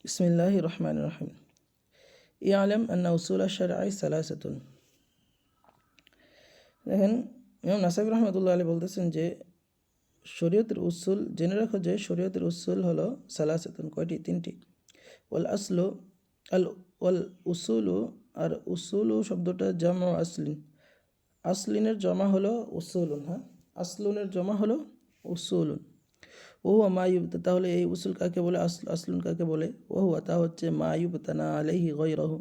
বিসমিল্লাহির রহমানির রহিম। ইয়ালাম আন্না উসুল আশ-শারঈ সালাসাতুন। দেখেন, ইমাম নাসাফি রহমতুল্লাহ আলাইহি বলতেছেন যে শরীয়তের উসুল জেনে রাখো যে শরীয়তের উসুল হলো সালাসাতুন, কয়টি? তিনটি। ওয়াল আসলু আল ওয়াল উসুলু, আর উসুলু শব্দটা জামা আসলিন। আসলিনের জমা হলো উসুলুন। হ্যাঁ, আসলুনের জমা হলো উসুলুন। ওহুয়া মায়ুবতা, তাহলে এই উসুল কাকে বলে? আসলুন কাকে বলে? ওহুয়া, তা হচ্ছে মায়ুবতানা আলাইহি গায়রাহু,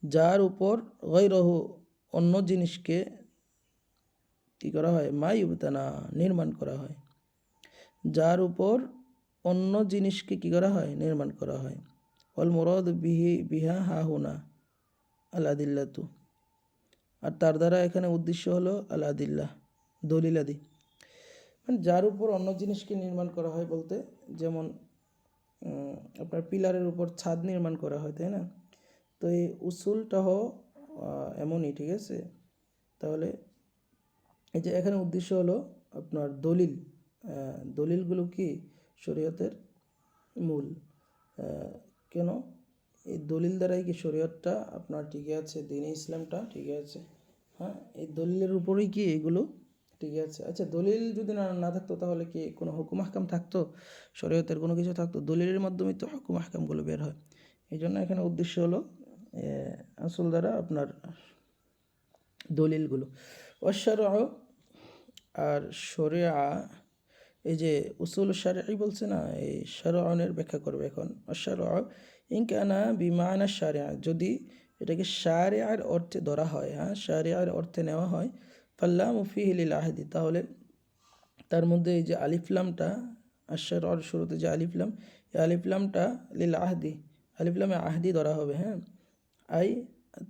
যার উপর গায়রাহু অন্য জিনিসকে কী করা হয়? মায়ুবতানা নির্মাণ করা হয়। যার উপর অন্য জিনিসকে কী করা হয়? নির্মাণ করা হয়। ওয়াল মুরাদ বিহা হাহুনা আল আদিল্লাতু, আর তার দ্বারা এখানে উদ্দেশ্য হলো আল আদিল্লাহ, দলিলাদি। মানে যার উপর অন্য জিনিসকে নির্মাণ করা হয় বলতে, যেমন আপনার পিলারের উপর ছাদ নির্মাণ করা হয়, তাই না? তো এই উসুলটাও এমনই, ঠিক আছে? তাহলে এই যে এখানে উদ্দেশ্য হলো আপনার দলিল। দলিলগুলো কি শরীয়তের মূল। কেন? এই দলিল দ্বারাই কি শরীয়তটা আপনার টিকে আছে, দ্বীনে ইসলামটা টিকে আছে। হ্যাঁ, এই দলিলের উপরেই কি এগুলো টিকে আছে। আচ্ছা, দলিল যদি না থাকতো তাহলে কি কোনো হুকুম আহকাম থাকতো? শরীয়তের কোনো কিছু থাকতো? দলিলের মাধ্যমেই তো হুকুম আহকামগুলো বের হয়। এই জন্য এখানে উদ্দেশ্য হলো আসল দ্বারা আপনার দলিলগুলো। অশারউ, আর শরিয়া, এই যে উসুল শারঈ বলছে না, এই শারউনের ব্যাখ্যা করবে এখন। অশারউ ইন কানা বিমানা শারিয়া, যদি এটাকে শারিয়ার অর্থে ধরা হয়, হ্যাঁ, শারিয়ার অর্থে নেওয়া হয়, ফাল্লামু ফিহি লিল আহদি, তাহলে তার মধ্যে এই যে আলিফলামটা, আশারউর শুরুতে যে আলিফলাম, এই আলিফলামটা লিল আহদি, আলিফলামে আহদি ধরা হবে। হ্যাঁ, আই,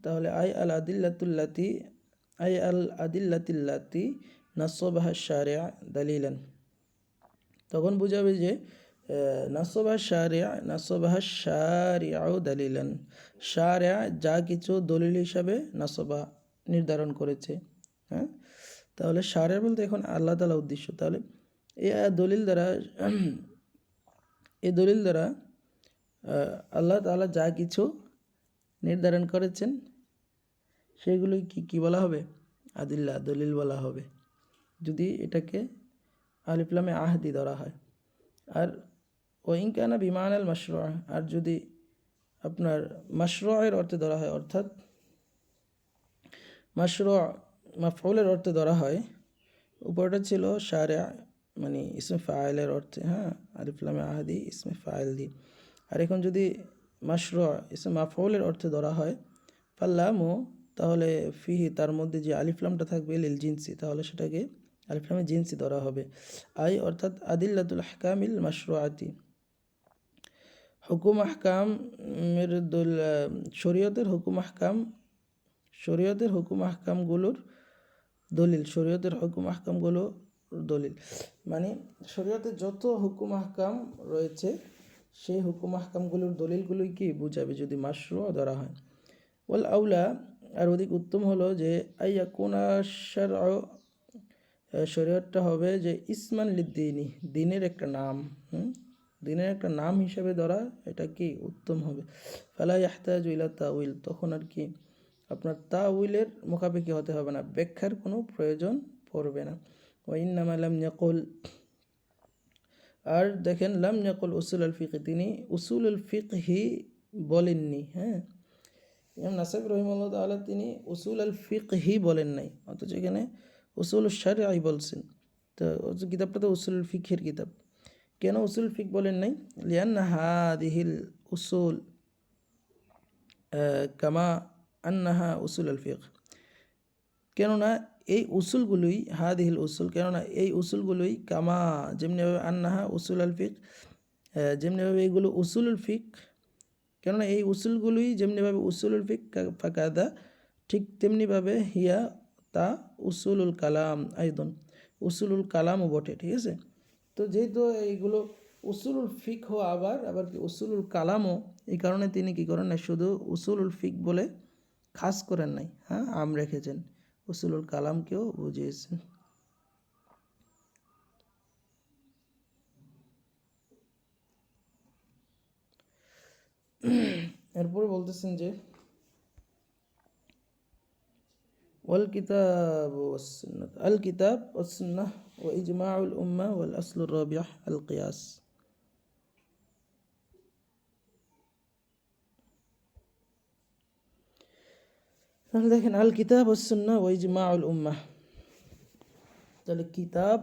তাহলে আই আল আদিল্লাতুল্লাতি, আই আল আদিল্লাতিল্লাতি নাসবাহা শারিয়া দালিলান, তখন বুঝাবে যে নাসবাহা শারিয়াও দালিলান, শারিয়া যা কিছু দলিল হিসাবে নাসবা নির্ধারণ করেছে। হ্যাঁ, তাহলে শারিয়া বলতে এখন আল্লাহ তাআলা উদ্দেশ্য। তাহলে এই দলিল দ্বারা আল্লাহ তাআলা যা কিছু নির্ধারণ করেছেন সেগুলোই কি বলা হবে? আদিল্লা, দলিল বলা হবে, যদি এটাকে আলিফলামে আহদি ধরা হয়। আর ওয়াইন কানা বিমানাল মাশরু, আর যদি আপনার মাশরুয়ের অর্থে ধরা হয়, অর্থাৎ মাশরু মাফউলের অর্থে ধরা হয়, উপরটা ছিল শারিয়া মানে ইসমে ফাইলের অর্থে, হ্যাঁ, আলিফলামে আহদি ইসমে ফাইল দি। আর এখন যদি মাশরু ইসমে মাফউলের অর্থে ধরা হয়, ফাল্লামু, তাহলে ফিহি, তার মধ্যে যে আলিফলামটা থাকবে লিল জিনসি, তাহলে সেটাকে আলিফলামে জিনসি ধরা হবে। আই অর্থাৎ আদিল্লাতুল আহকামিল মাশরুআতি, হুকুম আহকামের শরীয়তের হুকুম আহকামগুলোর দলিল, শরীয়তের হুকুম আহকামগুলো দলিল, মানে শরীয়তের যত হুকুম আহকাম রয়েছে সেই হুকুম আহকামগুলোর দলিলগুলোই কি বুঝাবে যদি মাশরু ধরা হয়। ওয়াল আউলা, আর অধিক উত্তম হলো যে আইয়াকুনা শারউ, শরীয়তটা হবে যে ইসমান লিদ্দিনি, দিনের একটা নাম। দিনের একটা নাম হিসেবে ধরা, এটা কি উত্তম হবে। ফালা ইয়াহতাজু ইলা তাউইল, তখন আর কি আপনার তাউইলের মুখাপেক্ষি হতে হবে না, ব্যাখ্যার কোনো প্রয়োজন পড়বে না। ওয়া ইন্নামা লাম ইয়াকুল, আর দেখেন লাম ইয়াকুল উসুল আল ফিকহ, তিনি উসুল আল ফিকহি বলেননি। হ্যাঁ, ইমাম নাসাফি রহিমাহুল্লাহ তাআলা তিনি উসুল আল ফিকহি বলেন নাই, অথচ এখানে উসুল শারঈ বলছেন। তো কিতাবটা তো উসুল ফিকহের কিতাব, কেন উসুল ফিক বলেন নাই? লিআন্না হাদিহিল উসুল কামা আন্নাহা উসুল আল ফিক, কেননা এই উসুলগুলোই, হাদিহিল উসুল, কেননা এই উসুলগুলোই, কামা যেমনিভাবে, আন্নাহা উসুল আল ফিক যেমনিভাবে এগুলো উসুলুল ফিক, কেননা এই উসুলগুলোই যেমনিভাবে উসুলুল ফিক, ফাকাদা ঠিক তেমনিভাবে, হিয়া তা উসুলুল কালাম আইদন, উসুলুল কালামও বটে। ঠিক আছে, তো যেহেতু এইগুলো উসুলুল ফিক হওয়া আবার কি উসুলুল কালামও, এই কারণে তিনি কী করেন না, শুধু উসুলুল ফিক বলে খাস করেন নাই, হ্যাঁ, আম রেখেছেন, উসুলুল কালামকেও বুঝিয়েছেন। এরপরে বলতেছেন যে ওয়াল কিতাব ওয়াস সুন্নাহ, আল কিতাব ওয়াস সুন্নাহ ওয়া ইজমাউল উম্মাহ ওয়াল আসলুর রাবিহ আল কিয়াস। তাহলে দেখেন আল কিতাব ওয়াস সুন্নাহ ওয়া ইজমাউল উম্মাহ, তাহলে কিতাব,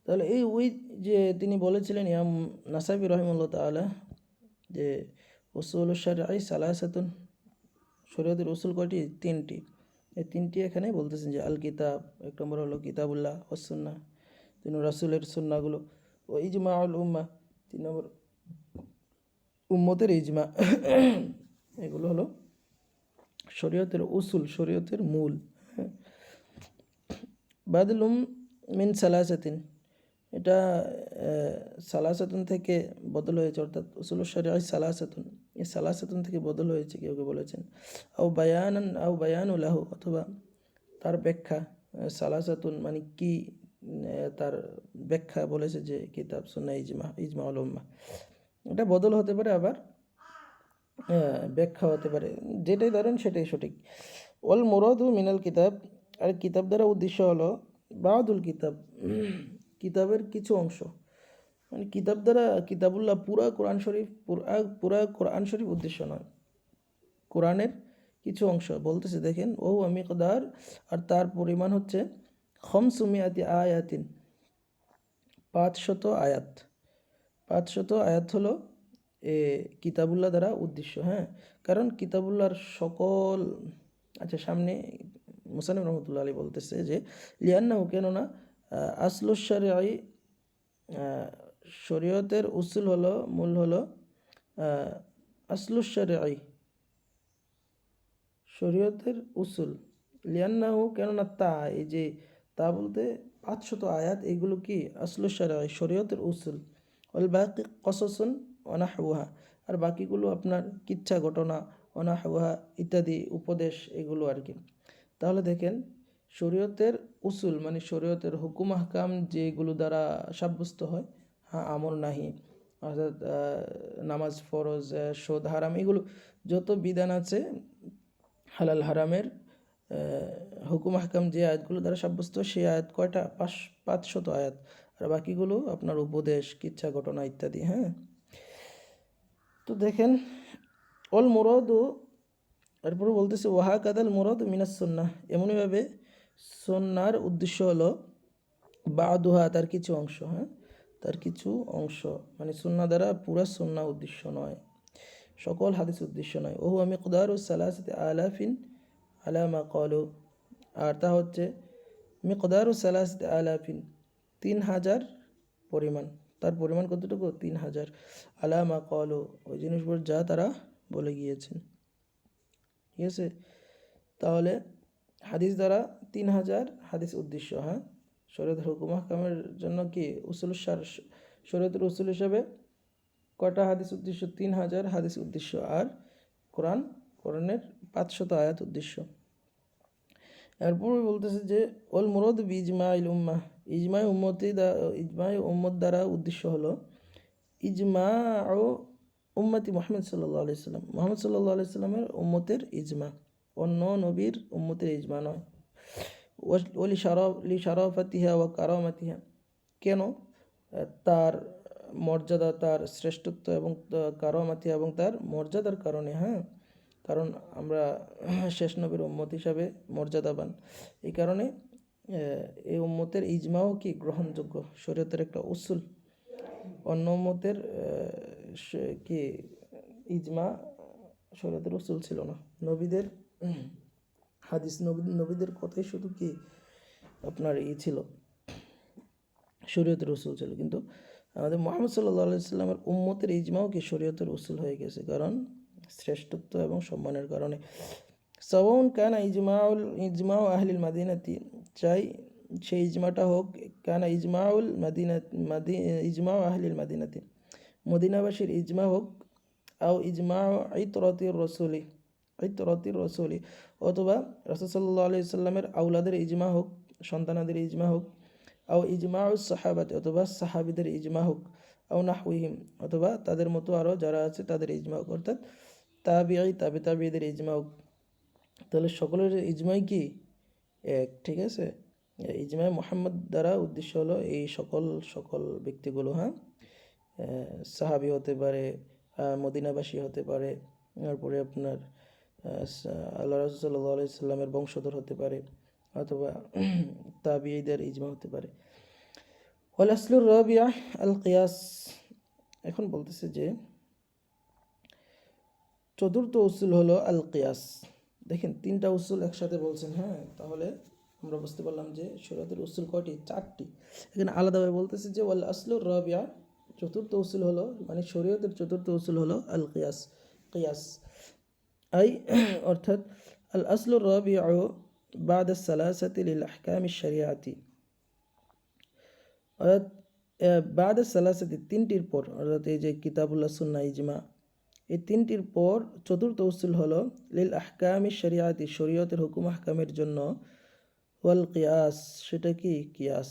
তাহলে এই ওই যে তিনি বলেছিলেন ইমাম নাসাফি রহিমাহুল্লাহ তাআলা যে উসুলুশ শারঈ সালাসাতুন, শরীয়তের উসুল কয়টি? তিনটি। এই তিনটি এখানে বলতেছেন যে আল কিতাব, এক নম্বর হলো কিতাবুল্লাহ ও সুন্নাহ, তিন রাসূলের সুন্নাহগুলো, ও ইজমাউল উম্মাহ, তিন নম্বর উম্মতের ইজমা। এগুলো হলো শরীয়তের উসুল, শরীয়তের মূল। বাদলুম মিন সালাসাতিন, এটা সালাসাতুন থেকে বদল হয়েছে, অর্থাৎ উসুলুশ শারঈ সালাসাতুন, এই সালাসাতুন থেকে বদল হয়েছে কেউ কেউ বলেছেন। আও বায়ানু লাহু, অথবা তার ব্যাখ্যা, সালাসাতুন মানে কি, তার ব্যাখ্যা বলেছে যে কিতাব সুন্নাহ ইজমাউল উম্মাহ, এটা বদল হতে পারে, আবার ব্যাখ্যা হতে পারে, যেটাই ধরেন সেটাই সঠিক। ওয়াল মুরাদু মিনাল কিতাব, আর কিতাব দ্বারা উদ্দেশ্য হলো বাদুল কিতাব, কিতাবের কিছু অংশ, মানে কিতাব দ্বারা কিতাবুল্লাহ পুরা কোরআন শরীফ, পুরা কোরআন শরীফ উদ্দেশ্য নয়, কোরআনের কিছু অংশ বলতেছে। দেখেন ও মিকদার, আর তার পরিমাণ হচ্ছে খমসুমিয়াতি আয়াতিন, 500 আয়াত। 500 আয়াত হলো এ কিতাবুল্লাহ দ্বারা উদ্দেশ্য। হ্যাঁ, কারণ কিতাবুল্লাহর সকল, আচ্ছা সামনে মুসানিফ রহমতুল্লাহ আলী বলতেছে যে লিয়ান্নাহু, কেননা আসলুশ শারঈ, শরীয়তের উসুল হলো, মূল হলো আসলুশ শারঈ, শরীয়তের উসুল। লিয়ান্নাহু, কেননা তা, এই যে তা বলতে 500 আয়াত, এগুলো কি আসলুশ শারঈ, শরীয়তের উসুল। ওয়াল বাকি কসসুন ওয়া নাহওয়াহা, আর বাকিগুলো আপনার কিচ্ছা ঘটনা, ওয়া নাহওয়াহা ইত্যাদি উপদেশ, এগুলো আর কি। তাহলে দেখেন শরীয়তের উসুল মানে শরীয়তের হুকুম আহকাম যেগুলো দ্বারা সাব্যস্ত হয়, হ্যাঁ আমর নাহি, অর্থাৎ নামাজ ফরজ, শোধ হারাম, এগুলো যত বিধান আছে হালাল হারামের হুকুম আহকাম যে আয়াতগুলো দ্বারা সাব্যস্ত, সেই আয়াত কয়টা? 500 আয়াত, আর বাকিগুলো আপনার উপদেশ, কিচ্ছা ঘটনা ইত্যাদি। হ্যাঁ, তো দেখেন অল মুরাদু, এরপরে বলতেছে ওয়াহা কাদাল মুরাদ মিনাস সুন্নাহ, এমনইভাবে সুন্নার উদ্দেশ্য হলো বাদুহা, তার কিছু অংশ। হ্যাঁ, তার কিছু অংশ, মানে সুন্নাহ দ্বারা পুরা সুন্নাহ উদ্দেশ্য নয়, সকল হাদিস উদ্দেশ্য নয়। ওহু মিকদারু সালাসাতি আলাফিন আলা মা ক্বালু, আর তা হচ্ছে মিকদারু সালাসাতি আলাফিন, 3000 পরিমাণ, তার পরিমাণ কতটুকু? 3000, আলা মা ক্বালু, ওই জিনিসগুলো যা তারা বলে গিয়েছেন। ঠিক আছে, তাহলে হাদিস দ্বারা 3000 হাদিস উদ্দেশ্য। হ্যাঁ, শরীয়তের হুকুম আহকামের জন্য কি উসুল, শরীয়তের উসুল হিসাবে কয়টা হাদিস উদ্দেশ্য? 3000 হাদিস উদ্দেশ্য, আর কোরআনের 500 আয়াত উদ্দেশ্য। এরপর বলতেছে যে ওল মুরাদ বি ইজমাইল উম্মাহ, ইজমাই উম্মত দ্বারা উদ্দেশ্য হলো ইজমা ও উম্মতি মুহাম্মদ সাল্লাল্লাহু আলাইহি সাল্লাম, মুহাম্মদ সাল্লাল্লাহু আলাইহি সাল্লামের উম্মতের ইজমা, অন্য নবীর উম্মতের ইজমা নয়। লি শারাফাতিহা ওয়া কারামাতিহা, কেন? তার মর্যাদা, তার শ্রেষ্ঠত্ব এবং কারামাতিহা, এবং তার মর্যাদার কারণে। হ্যাঁ, কারণ আমরা শেষ নবীর উম্মত হিসাবে মর্যাদাবান, এই কারণে এই উম্মতের ইজমাও কি গ্রহণযোগ্য, শরীয়তের একটা উসুল। অন্য উম্মতের কি ইজমা শরীয়তের উসুল ছিল না, নবীদের হাদিস, নবীদের কথাই শুধু কি আপনার ছিল, শরীয়তের উসুল ছিল। কিন্তু আমাদের মুহাম্মদ সাল্লাল্লাহু আলাইহি সাল্লামের উম্মতের ইজমাও কি শরীয়তের উসুল হয়ে গেছে, কারণ শ্রেষ্ঠত্ব এবং সম্মানের কারণে। সাওয়াউন কানা ইজমাউ আহলিল মাদিনাতি, চাই সেই ইজমাটা হোক, কানা ইজমাউ আহলিল মাদিনাতি, মদিনাবাসীর ইজমা হোক, আও ইজমাউ ইতরাতির রসুলি, অথবা রাসূল সাল্লাল্লাহু আলাইহি সাল্লামের আওলাদের ইজমা হোক, সন্তানাদের ইজমা হোক, আও ইজমাউস সাহাবাতে, অথবা সাহাবিদের ইজমা হোক, আও নাহউইহিম, অথবা তাদের মতো আরও যারা আছে তাদের ইজমা হোক, অর্থাৎ তাবিঈদের ইজমা হোক। তাহলে সকলের ইজমাই কি এক, ঠিক আছে। ইজমা মুহাম্মদ দ্বারা উদ্দেশ্য হলো এই সকল ব্যক্তিগুলো, হ্যাঁ, সাহাবি হতে পারে, মদিনাবাসী হতে পারে, তারপরে আপনার আল্লাহ রাসূল সাল্লাল্লাহু আলাইহি সাল্লামের বংশধর হতে পারে, অথবা তাবিঈদের ইজমা হতে পারে। ওয়াল আসলুর রাবিআ আল কিয়াস। এখন বলতেছে যে চতুর্থ উসুল হলো আল কিয়াস। দেখেন 3টা উসুল একসাথে বলছেন, হ্যাঁ, তাহলে আমরা বুঝতে পারলাম যে শরীয়তের উসুল কয়টি? 4টি। এখানে আলাদাভাবে বলতেছে যে ওয়াল আসলুর রাবিআ, চতুর্থ উসুল হলো, মানে শরীয়তের চতুর্থ উসুল হলো আল কিয়াস। কিয়াস আই অর্থাৎ আল আসলুর রাবিআ বা'দা সালাসাতি লিল আহকাম আশ-শরিয়াতি, অর্থাৎ বা'দা সালাসাতি, 3টির পর, অর্থাৎ এই যে কিতাবুল্লাহ, সুন্নাহ, ইজমা, এই 3টির পর চতুর্থ উসুল হলো লিল আহকাম আশ-শরিয়াতি, শরীয়তের হুকুম আহকামের জন্য, ওয়াল কিয়াস, সেটা কি? কিয়াস।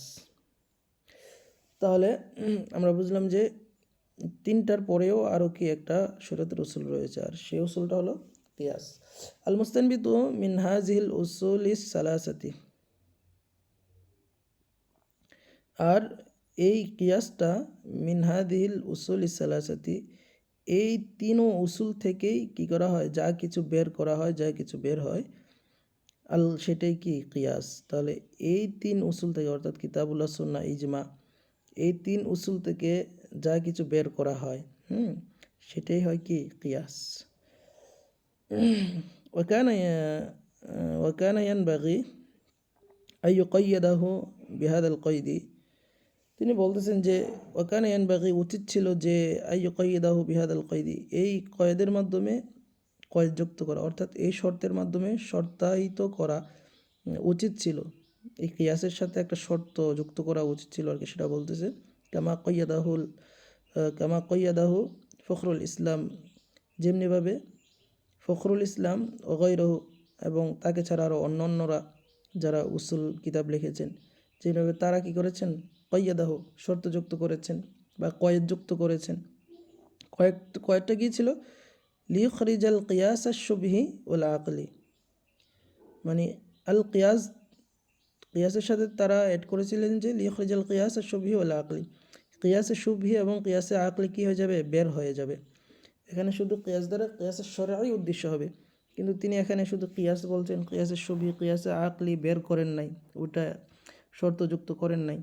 তাহলে আমরা বুঝলাম যে 3টার পরেও আরও কি একটা শরীয়তের উসুল রয়েছে, আর সেই উসুলটা হলো কিয়াস। আল মুস্তানবিতু মিন হাযিহিল উসুলিস সালাসাতি, আর এই কিয়াসটা মিন হাযিহিল উসুলিস সালাসাতি, এই 3 উসুল থেকেই কি করা হয়? যা কিছু বের করা হয়, যা কিছু বের হয়, সেটাই কি? কিয়াস। তাহলে এই 3 উসুল থেকে, অর্থাৎ কিতাবুল্লাহ, সুন্নাহ, ইজমা, এই 3 উসুল থেকে যা কিছু বের করা হয়, সেটাই হয় কি? কিয়াস। ওয়াকানা ইয়ানবাগি আন ইউকাইয়াদাহু বিহাদাল কয়দি, তিনি বলতেছেন যে ওয়াকানা ইয়ানবাগি, উচিত ছিল যে আন ইউকাইয়াদাহু বিহাদাল কয়দি, এই কয়েদের মাধ্যমে কয়েদ যুক্ত করা, অর্থাৎ এই শর্তের মাধ্যমে শর্তায়িত করা উচিত ছিল। এই কিয়াসের সাথে একটা শর্ত যুক্ত করা উচিত ছিল আর কি, সেটা বলতেছে কামা কয়্যাদাহু ফখরুল ইসলাম, যেমনিভাবে ফখরুল ইসলাম ও গৈরহু, এবং তাকে ছাড়া আরও অন্যান্যরা যারা উসুল কিতাব লিখেছেন, যেভাবে তারা কি করেছেন? কয়্যাদাহু, শর্ত যুক্ত করেছেন বা কয়েদ যুক্ত করেছেন। কয়েকটা কি ছিল? লিইখরিজাল কিয়াস আশ-শুবহি ওয়াল আকলি, মানে আল কিয়াসের সাথে তারা অ্যাড করেছিলেন যে লিইখরিজাল কিয়াস আশ-শুবহি ওয়াল আকলি, কিয়াসে শুবহি এবং কিয়াসে আকলি কি হয়ে যাবে? বের হয়ে যাবে। এখানে শুধু কিয়াস দ্বারা কিয়াসের শরঈ উদ্দেশ্য হবে, কিন্তু তিনি এখানে শুধু কিয়াস বলছেন, কিয়াসে শুবহি, কিয়াসে আকলি বের করেন নাই, ওটা শর্তযুক্ত করেন নাই।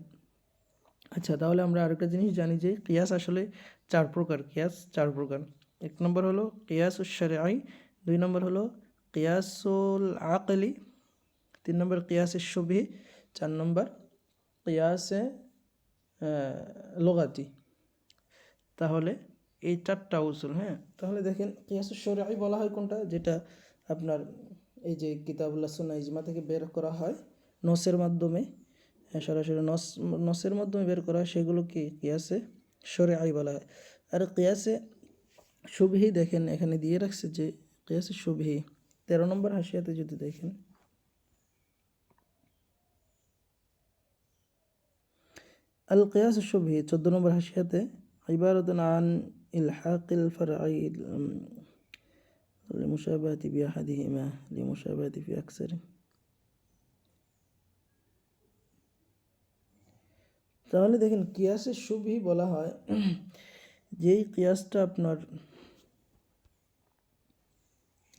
আচ্ছা, তাহলে আমরা আরেকটা জিনিস জানি যে কিয়াস আসলে 4 প্রকার। কিয়াস 4 প্রকার। 1 নম্বর হলো কিয়াসুশ শরঈ, 2 নম্বর হলো কিয়াসুল আকলি, 3 নম্বর কিয়াসে শুবহি, 4 নম্বর কিয়াসে লুগাতি। তাহলে এই 4টা উসুল, হ্যাঁ। তাহলে দেখেন কিয়াসুশ শরঈ বলা হয় কোনটা? যেটা আপনার এই যে কিতাবুল্লাহ, সুন্নাহ, ইজমা থেকে বের করা হয় নসের মাধ্যমে, সরাসরি নসের মাধ্যমে বের করা হয়, সেগুলো কি কিয়াসে শরঈ বলা হয়। আর কিয়াসে শুবহি দেখেন এখানে দিয়ে রাখছে যে কিয়াসে শুবহি 13 নম্বর হাসিয়াতে যদি দেখেন, আল কিয়াস শুবহি 14 নম্বর হাসিয়াতে, ইবারাতুন আন ইলহাকিল ফারঈ লিমুশাবাহাতি বিআহাদিহিমা লিমুশাবাহাতি ফি আকসারি। তাহলে দেখেন কিয়াসে শুবহি বলা হয় যেই কিয়াসটা আপনার,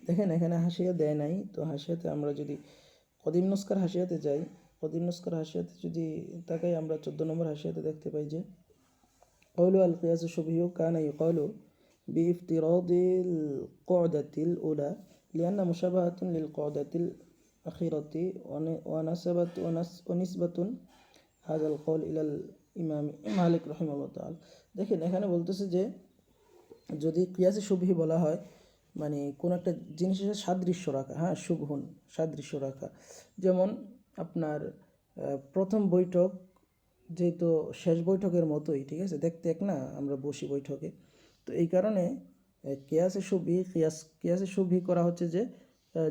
দেখেন এখানে হাসিয়া দেয় নাই, তো হাসিয়াতে আমরা যদি কদিম নুসখার হাসিয়াতে যাই, কদিম নুসখার হাসিয়াতে যদি তাকাই, আমরা 14 নম্বর হাসিয়াতে দেখতে পাই যে قول القياس الشبهي كان يقال بافتراض القعدة الأولى لأن مشابهة للقعدة الأخيرة ونسبة هذا القول إلى الإمام মালিক রাহিমাহুল্লাহ তাআলা। দেখেন এখানে বলতেছে যে যদি কিয়াসে শুবহি বলা হয়, মানে কোন একটা জিনিসের সাদৃশ্য রাখা, হ্যাঁ, শুবহুন, সাদৃশ্য রাখা। যেমন আপনার প্রথম বৈঠক যেহেতু শেষ বৈঠকের মতোই, ঠিক আছে, দেখতে এক না, আমরা বসি বৈঠকে, তো এই কারণে কিয়াসে শুবহি করা হচ্ছে যে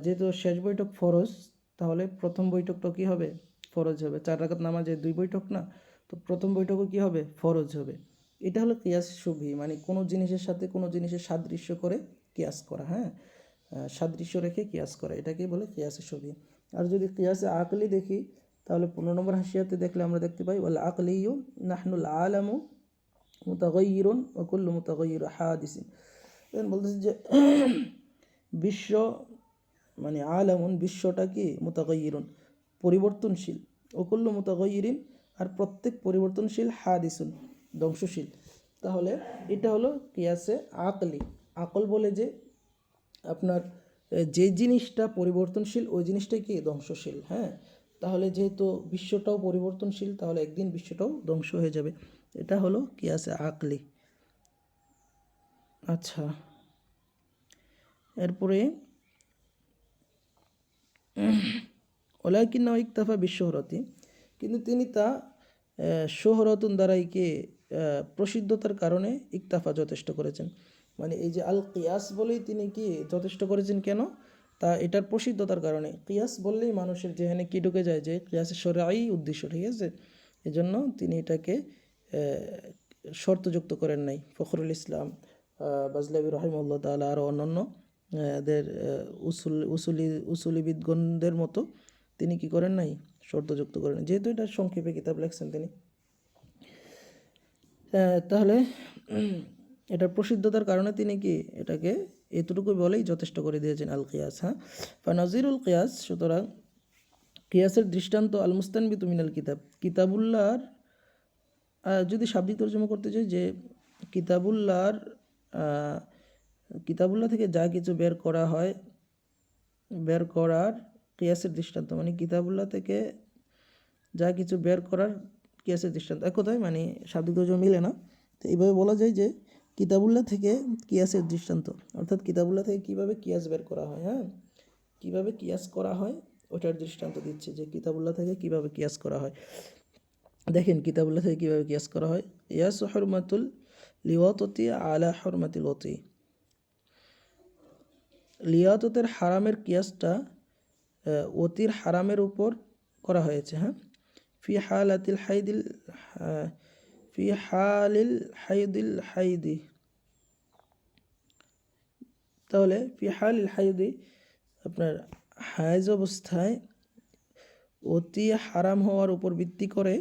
যেহেতু শেষ বৈঠক ফরজ, তাহলে প্রথম বৈঠকটা কী হবে? ফরজ হবে। 4 রাকাত নামাজে 2 বৈঠক না, তো প্রথম বৈঠকও কী হবে, ফরজ হবে। এটা হলো কিয়াস শুভি, মানে কোনো জিনিসের সাথে কোনো জিনিসের সাদৃশ্য করে কিয়াস করা, হ্যাঁ, সাদৃশ্য রেখে কিয়াস করা, এটাকেই বলে কিয়াসে শুভি। আর যদি কিয়াসে আকলি দেখি, তাহলে 15 নম্বর হাসিয়াতে দেখলে আমরা দেখতে পাই ওয়াল আকলিয়ু নাহনুল আলামু মুতাগাইয়িরুন ওয়া কুল্লু মুতাগাইয়ির হাদিসিন। এখন বলতেছে যে বিশ্ব মানে আলামুন, বিশ্বটা কি, মুতাগাইয়িরুন, পরিবর্তনশীল, ও কুল্লু মুতাগাইয়িরিন, আর প্রত্যেক পরিবর্তনশীল, হাদিসুন, ধ্বংসশীল। তাহলে এটা হলো কিয়াসে আকলি। আকল বলে যে আপনার যে জিনিসটা পরিবর্তনশীল ওই জিনিসটাই কি, ধ্বংসশীল, হ্যাঁ। তাহলে যেহেতু বিশ্বটাও পরিবর্তনশীল, তাহলে একদিন বিশ্বটাও ধ্বংস হয়ে যাবে। এটা হলো কিয়াসে আকলি। আচ্ছা, এরপরে ওলাকিন্না ইকতাফা বিশ্বহরতি, কিন্তু তিনি তা শোহরতুন দ্বারাইকে প্রসিদ্ধতার কারণে ইকতাফা যথেষ্ট করেছেন। মানে এই যে আল কিয়াস বলেই তিনি কি যথেষ্ট করেছেন, কেন, তা এটার প্রসিদ্ধতার কারণে। কিয়াস বললেই মানুষের যেখানে কি ঢুকে যায়, যে কিয়াসের শরঈ উদ্দেশ্য, ঠিক আছে, এজন্য তিনি এটাকে শর্তযুক্ত করেন নাই। ফখরুল ইসলাম বাজলাবি রহিমউল্লাহ তাআলা আরও অন্যান্য এদের উসুলিবিদগণদের মতো তিনি কি করেন নাই, শর্তযুক্ত করেন, যেহেতু এটা সংক্ষেপে কিতাব লেখছেন তিনি। তাহলে এটার প্রসিদ্ধতার কারণে তিনি কি এটাকে এতটুকু বলেই যথেষ্ট করে দিয়েছেন আল কিয়াস, হ্যাঁ। ফানাজিরুল কিয়াস, সুতরাং কিয়াসের দৃষ্টান্ত আল মুস্তানবিতু মিনাল কিতাব, কিতাবুল্লাহর, যদি শাব্দিক তর্জমা করতে চাই, যে কিতাবুল্লাহ থেকে যা কিছু বের করা হয়, বের করার কিয়াসের দৃষ্টান্ত, মানে কিতাবুল্লাহ থেকে যা কিছু বের করার কিয়াসের দৃষ্টান্ত, এক কথায় মানে শাব্দিক তর্জমা মিলে না, তো এইভাবে বলা যায় যে কিতাবুল্লাহ থেকে কিয়াসের দৃষ্টান্ত, অর্থাৎ কিতাবুল্লাহ থেকে কীভাবে কিয়াস বের করা হয়, হ্যাঁ, কীভাবে কিয়াস করা হয় ওটার দৃষ্টান্ত দিচ্ছে, যে কিতাবুল্লাহ থেকে কীভাবে কিয়াস করা হয়। দেখেন কিতাবুল্লাহ থেকে কীভাবে কিয়াস করা হয়। ইয়াস হুরমাতুল লিওয়াততি আলা হুরমাতিল ওয়াতি, লিয়াততের হারামের কিয়াসটা ওতির হারামের উপর করা হয়েছে, হ্যাঁ। ফি হালাতিল হাইদিল ফি হালিল হাইদিল হাইদি, তাহলে ফি হালিল হাইদি আপনার হায়েজ অবস্থায় অতি হারাম হওয়ার উপর ভিত্তি করে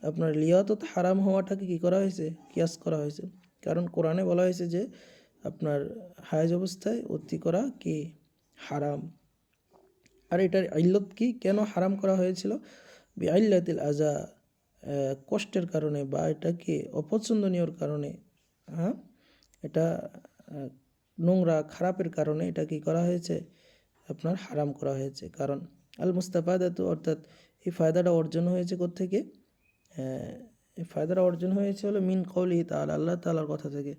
আপনার লিয়াতত হারাম হওয়াটাকে কী করা হয়েছে, কিয়াস করা হয়েছে। কারণ কোরআনে বলা হয়েছে যে আপনার হায়েজ অবস্থায় অতি করা কি হারাম, আর এটার ইল্লত কি, কেন হারাম করা হয়েছিল, বিআইল্লাতিল আজা, কষ্টের কারণে, বা এটাকে অপছন্দনীয়র কারণে, হ্যাঁ, এটা নোংরা খারাপের কারণে এটা কি করা হয়েছে, আপনার হারাম করা হয়েছে। কারণ আল মুস্তাফাদাতু, অর্থাৎ এই ফায়দাটা অর্জন হয়েছে কোত্থেকে, এই ফায়দাটা অর্জন হয়েছে হলো মিন কওলিহি তাআলা, আল্লাহ তাআলার কথা থেকে।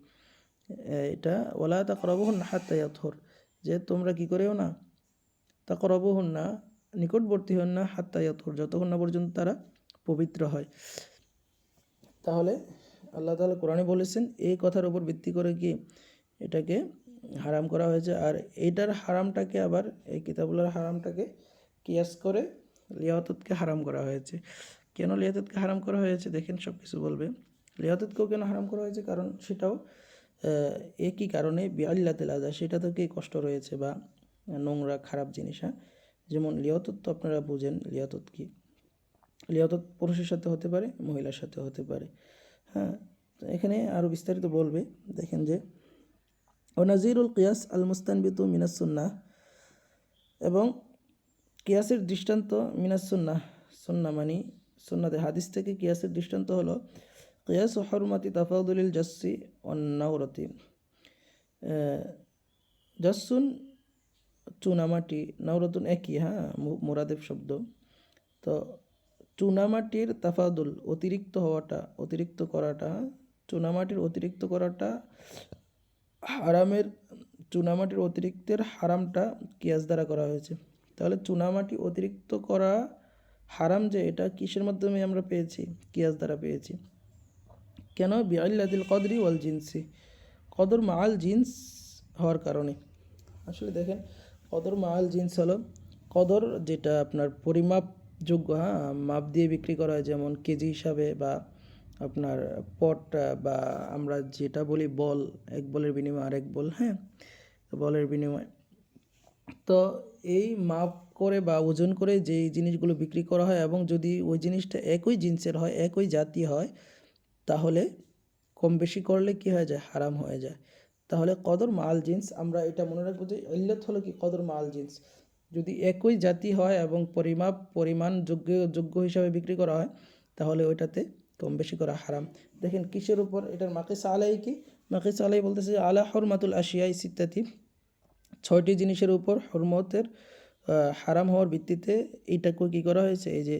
এটা ওয়ালা তাকরাবুহুন্না হাত্তা ইয়াতহুর, যে তোমরা কি করেও না, তাকরাবুহুন্না, নিকটবর্তী হন না, হাত্তা ইয়াতহুর, যতক্ষণ না পর্যন্ত তারা পবিত্র হয়। তাহলে আল্লাহ তাআলা কোরআনে বলেছেন, এই কথার উপর ভিত্তি করে কি এটাকে হারাম করা হয়েছে। আর এইটার হারামটাকে আবার, এই কিতাবুল্লাহর হারামটাকে কিয়াস করে লিয়াকতকে হারাম করা হয়েছে। কেন লিয়াকতকে হারাম করা হয়েছে, দেখেন সব কিছু বলবে। লিয়াকতকেও কেন হারাম করা হয়েছে, কারণ সেটাও একই কারণে, বিআল্লাতিল আযা, সেটা থেকেই কষ্ট রয়েছে বা নোংরা খারাপ জিনিস, হ্যাঁ। যেমন লিয়াকত তো আপনারা বুঝেন, লিয়াকত কি, লিয়াকত পুরুষের সাথে হতে পারে, মহিলার সাথে হতে পারে, হ্যাঁ। তো এখানে আরও বিস্তারিত বলবে। দেখেন যে ওনাজিরুল কিয়াস আল মুস্তানবিতু মিনাস সুন্নাহ, এবং কিয়াসের দৃষ্টান্ত মিনাস সুন্নাহ, সুন্নাহ মানে সুন্নাতে হাদিস থেকে কিয়াসের দৃষ্টান্ত হলো কিয়াস হরমাতি তাফাদুলিল জাসসি অন্নাউরতি। জাসসুন চুনামাটি, নাউরতুন একই, হ্যাঁ, মুরাদেব শব্দ। তো চুনামাটির তাফাদুল, অতিরিক্ত হওয়াটা, অতিরিক্ত করাটা, চুনামাটির অতিরিক্ত করাটা হারামের, চুনামাটির অতিরিক্তের হারামটা কিয়াস দ্বারা করা হয়েছে। তাহলে চুনামাটি অতিরিক্ত করা হারাম, যে এটা কিসের মাধ্যমে আমরা পেয়েছি, কিয়াস দ্বারা পেয়েছি। কেন, বিআল্লাতিল কদরি ওয়াল জিনসি, কদর মাআল জিন্স হওয়ার কারণে। আসলে দেখেন কদর মাআল জিন্স হলো, কদর যেটা আপনার পরিমাপ যোগ্য, হ্যাঁ, মাপ দিয়ে বিক্রি করা হয়, যেমন কেজি হিসাবে বা আপনার পট, বা আমরা যেটা বলি বল, এক বলের বিনিময়ে আরেক বল, হ্যাঁ, বলের বিনিময়ে। তো এই মাপ করে বা ওজন করে যেই জিনিসগুলো বিক্রি করা হয় এবং যদি ওই জিনিসটা একই জিন্সের হয়, একই জাতি হয়, তাহলে কম বেশি করলে কি হয়ে যায়, হারাম হয়ে যায়। তাহলে কদর মাল জিন্স, আমরা এটা মনে রাখবো যে ইল্লত হলো কি, কদর মাল জিন্স। যদি একই জাতি হয় এবং পরিমাণ যোগ্য হিসাবে বিক্রি করা হয়, তাহলে ওইটাতে কম বেশি করা হারাম। দেখেন কিসের উপর এটার মাকিস আলাই কি, মাকিস আলাই বলতেছে আলা হরমাতুল আশিয়াই সিত্তাতি, 6টি জিনিসের উপর হরমতের হারাম হওয়ার ভিত্তিতে এইটাকে কী করা হয়েছে, এই যে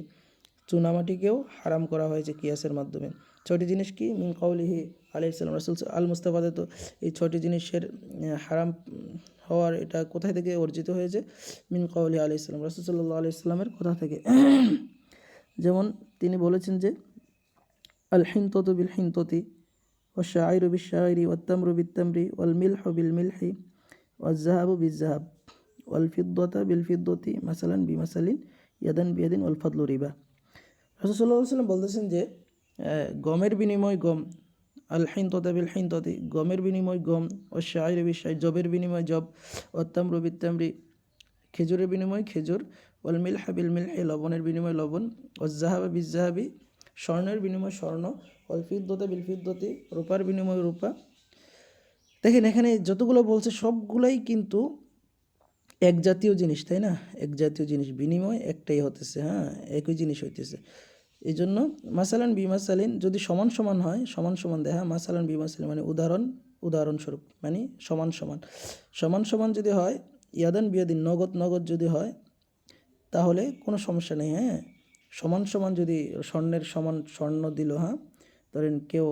চুনামাটিকেও হারাম করা হয়েছে কিয়াসের মাধ্যমে। 6টি জিনিস কি, মিন কাউলিহি আলাইহিস সালাম, রাসূল আল মুস্তাফাদে, তো এই 6টি জিনিসের হারাম হওয়ার এটা কোথায় থেকে অর্জিত হয়েছে, মিন কাউলি আলাইহিস সালাম, রাসূল সাল্লাল্লাহু আলাইহি সাল্লামের কথা থেকে। যেমন তিনি বলেছেন যে আল হিনততু বিল হিনততি ওয়াশ শাইরু বিশ শাইরি ওয়াত তামরু বিত তামরি ওয়াল মিলহু বিল মিলহি ওয়াজ যাহাবু বিজ যাহাব ওয়াল ফিদ্দাতা বিল ফিদ্দতি মাসালান বিমাসালিন ইয়াদান বিয়াদিন ওয়াল ফাদলু রিবা। রাসূল সাল্লাল্লাহু আলাইহি সাল্লাম বলতেছেন যে গমের বিনিময় গম, আল হিনততা বিল হিনততি, গমের বিনিময় গম, ওয়াশ শাইরু বিশ শাইর, জবের বিনিময় জব, ওয়াত তামরু বিত তামরি, খেজুরের বিনিময় খেজুর, ওয়াল মিলহা বিল মিলহি, লবণের বিনিময় লবণ, ওয়াজ যাহাবা বিজ যাহাবি, স্বর্ণের বিনিময় স্বর্ণ, ওয়াল ফিদ্দতা বিল ফিদ্দতি, রূপার বিনিময় রূপা। দেখেন এখানে যতগুলো বলছে সবগুলাই কিন্তু এক জাতীয় জিনিস, তাই না, এক জাতীয় জিনিস, বিনিময় একটাই হতেছে, হ্যাঁ, একই জিনিস হইতেছে। এই জন্য মাসালান বিমাসালিন যদি সমান সমান হয়, সমান সমান দেয়, হ্যাঁ, মাসালান বিমাসালিন মানে উদাহরণস্বরূপ, মানে সমান সমান, সমান সমান যদি হয়, ইয়াদান বিয়াদিন নগদ নগদ যদি হয়, তাহলে কোনো সমস্যা নেই, হ্যাঁ। সমান সমান যদি স্বর্ণের সমান স্বর্ণ দিল, হ্যাঁ, ধরেন কেউ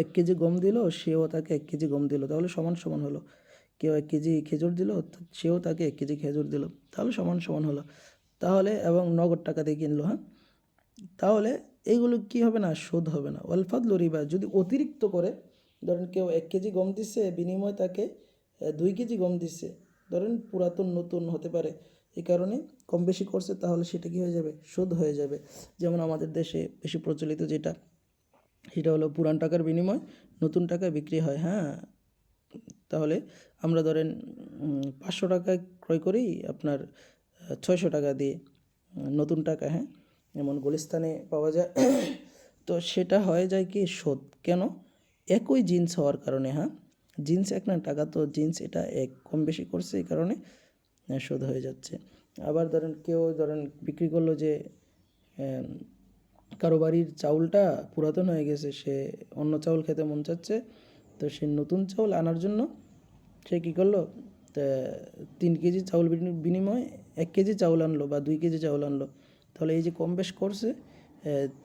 1 কেজি গম দিল, সেও তাকে 1 কেজি গম দিল, তাহলে সমান সমান হলো। কেউ 1 কেজি খেজুর দিল, সেও তাকে 1 কেজি খেজুর দিল, তাহলে সমান সমান হলো। তাহলে এবং নগদ টাকা দিয়ে কিনলো, হ্যাঁ, তাহলে এইগুলো কি হবে না, শোধ হবে না। ওয়াল ফাদলু রিবা, যদি অতিরিক্ত করে, ধরেন কেউ 1 কেজি গম দিচ্ছে, বিনিময়ে তাকে 2 কেজি গম দিচ্ছে, ধরেন পুরাতন নতুন হতে পারে, এই কারণে কম বেশি করছে, তাহলে সেটা কি হয়ে যাবে, শোধ হয়ে যাবে। যেমন আমাদের দেশে বেশি প্রচলিত যেটা, সেটা হলো পুরান টাকার বিনিময় নতুন টাকায় বিক্রি হয়, হ্যাঁ। তাহলে আমরা ধরেন 500 টাকায় ক্রয় করি আপনার 600 টাকা দিয়ে, নতুন টাকা, হ্যাঁ, এমন গুলিস্তানে পাওয়া যায়। তো সেটা হয়ে যায় কি শোধ, কেন, একই জিন্স হওয়ার কারণে, হ্যাঁ, জিন্স এক না, টাকা তো জিন্স, এটা এক, কম বেশি করছে এই কারণে শোধ হয়ে যাচ্ছে। আবার ধরেন কেউ বিক্রি করলো যে কারো বাড়ির চাউলটা পুরাতন হয়ে গেছে, সে অন্য চাউল খেতে মন চাচ্ছে, তো সে নতুন চাউল আনার জন্য সে কী করলো, 3 কেজি চাউল বিনিময়ে 1 কেজি চাউল আনলো বা 2 কেজি চাউল আনলো, তাহলে এই যে কম বেশ করছে,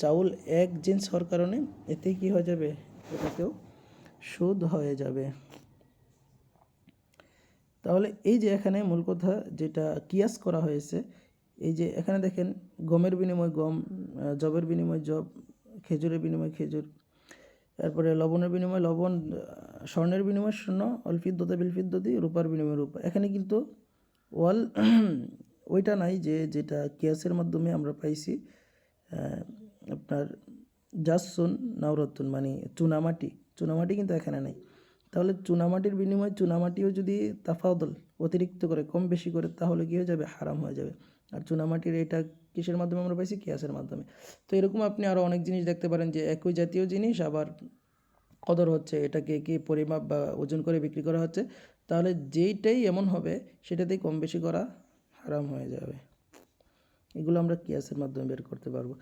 চাউল এক জিন্স হওয়ার কারণে এতে কি হয়ে যাবে, এটাতেও সুদ হয়ে যাবে। তাহলে এই যে এখানে মূল কথা যেটা কিয়াস করা হয়েছে, এই যে এখানে দেখেন গমের বিনিময় গম, জবের বিনিময় জব, খেজুরের বিনিময় খেজুর, তারপরে লবণের বিনিময় লবণ, স্বর্ণের বিনিময় স্বর্ণ, অল ফিদ্দতা বিল ফিদ্দতি, রূপার বিনিময় রূপা। এখানে কিন্তু ওয়াল ওইটা নাই যে যেটা কিয়াসের মাধ্যমে আমরা পাইছি, আপনার জাসুন নাওরতুন মানে চুনামাটি কিন্তু এখানে নেই। তাহলে চুনামাটির বিনিময়ে চুনামাটিও যদি তাফাউদল অতিরিক্ত করে কম বেশি করে, তাহলে কী হয়ে যাবে, হারাম হয়ে যাবে। আর চুনামাটির এটা কিসের মাধ্যমে আমরা পাইছি, কিয়াসের মাধ্যমে। তো এরকম আপনি আরও অনেক জিনিস দেখতে পারেন যে একই জাতীয় জিনিস আবার কদর হচ্ছে, এটাকে কি পরিমাপ বা ওজন করে বিক্রি করা হচ্ছে, তাহলে যেইটাই এমন হবে সেটাতেই কম বেশি করা হারাম হয়ে যাবে। এগুলো আমরা কিয়াসের মাধ্যমে বের করতে পারবো।